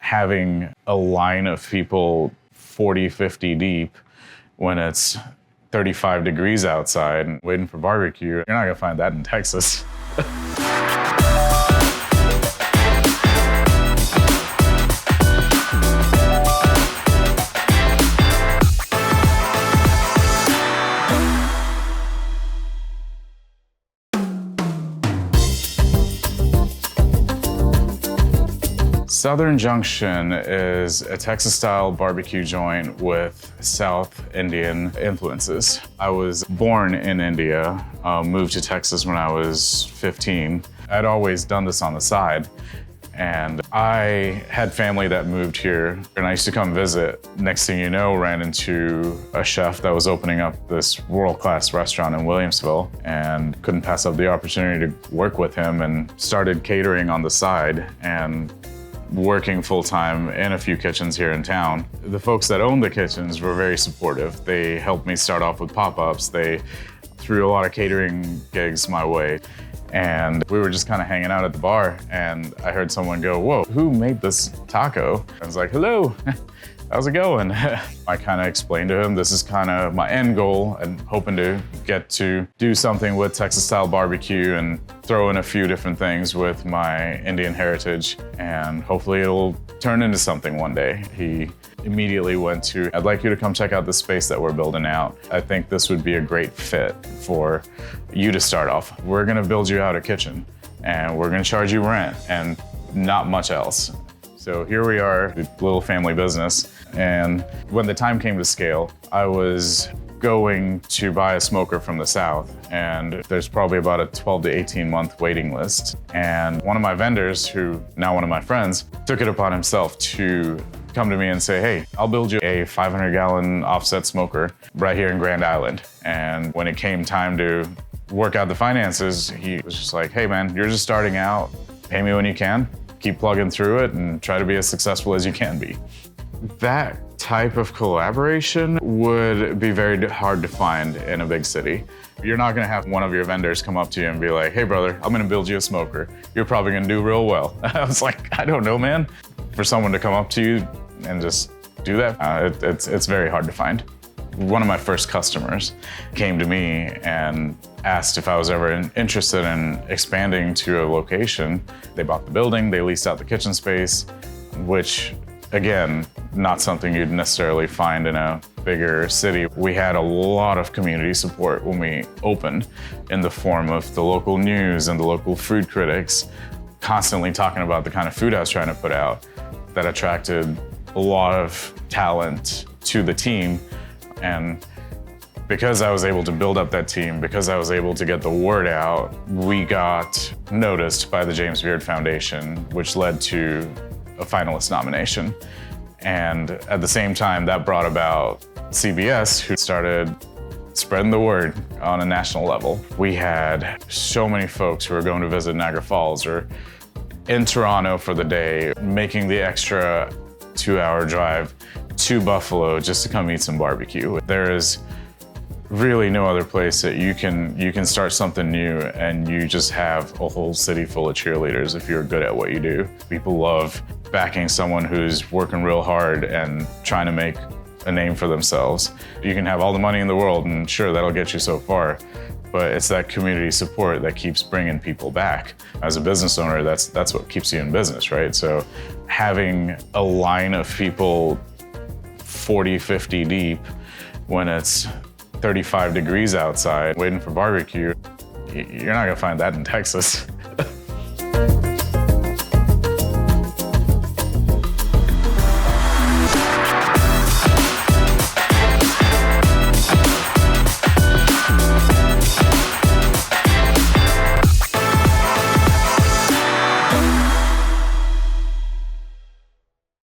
having a line of people 40, 50 deep when it's 35 degrees outside and waiting for barbecue, you're not gonna find that in Texas. Southern Junction is a Texas-style barbecue joint with South Indian influences. I was born in India, moved to Texas when I was 15. I'd always done this on the side, and I had family that moved here, and I used to come visit. Next thing you know, ran into a chef that was opening up this world-class restaurant in Williamsville, and couldn't pass up the opportunity to work with him, and started catering on the side and working full-time in a few kitchens here in town. The folks that owned the kitchens were very supportive. They helped me start off with pop-ups. They threw a lot of catering gigs my way. And we were just kind of hanging out at the bar, and I heard someone go, "Whoa, who made this taco?" I was like, "Hello, how's it going?" I kind of explained to him, this is kind of my end goal, and hoping to get to do something with Texas-style barbecue and throw in a few different things with my Indian heritage, and hopefully it'll turn into something one day. He immediately went to, "I'd like you to come check out the space that we're building out. I think this would be a great fit for you to start off. We're gonna build you out a kitchen, and we're gonna charge you rent and not much else." So here we are, a little family business. And when the time came to scale, I was going to buy a smoker from the South, and there's probably about a 12 to 18 month waiting list. And one of my vendors, who now one of my friends, took it upon himself to come to me and say, "Hey, I'll build you a 500-gallon offset smoker right here in Grand Island." And when it came time to work out the finances, he was just like, "Hey man, you're just starting out, pay me when you can, keep plugging through it and try to be as successful as you can be." That type of collaboration would be very hard to find in a big city. You're not gonna have one of your vendors come up to you and be like, "Hey brother, I'm gonna build you a smoker. You're probably gonna do real well." I was like, I don't know, man. For someone to come up to you and just do that, it's very hard to find. One of my first customers came to me and asked if I was ever interested in expanding to a location. They bought the building, they leased out the kitchen space, which, again, not something you'd necessarily find in a bigger city. We had a lot of community support when we opened, in the form of the local news and the local food critics constantly talking about the kind of food I was trying to put out. That attracted a lot of talent to the team. And because I was able to build up that team, because I was able to get the word out, we got noticed by the James Beard Foundation, which led to a finalist nomination. And at the same time, that brought about CBS, who started spreading the word on a national level. We had so many folks who were going to visit Niagara Falls or in Toronto for the day, making the extra 2-hour drive to Buffalo just to come eat some barbecue. There is really no other place that you can start something new and you just have a whole city full of cheerleaders if you're good at what you do. People love backing someone who's working real hard and trying to make a name for themselves. You can have all the money in the world, and sure, that'll get you so far, but it's that community support that keeps bringing people back. As a business owner, that's what keeps you in business, right? So having a line of people 40, 50 deep when it's 35 degrees outside waiting for barbecue, you're not gonna find that in Texas.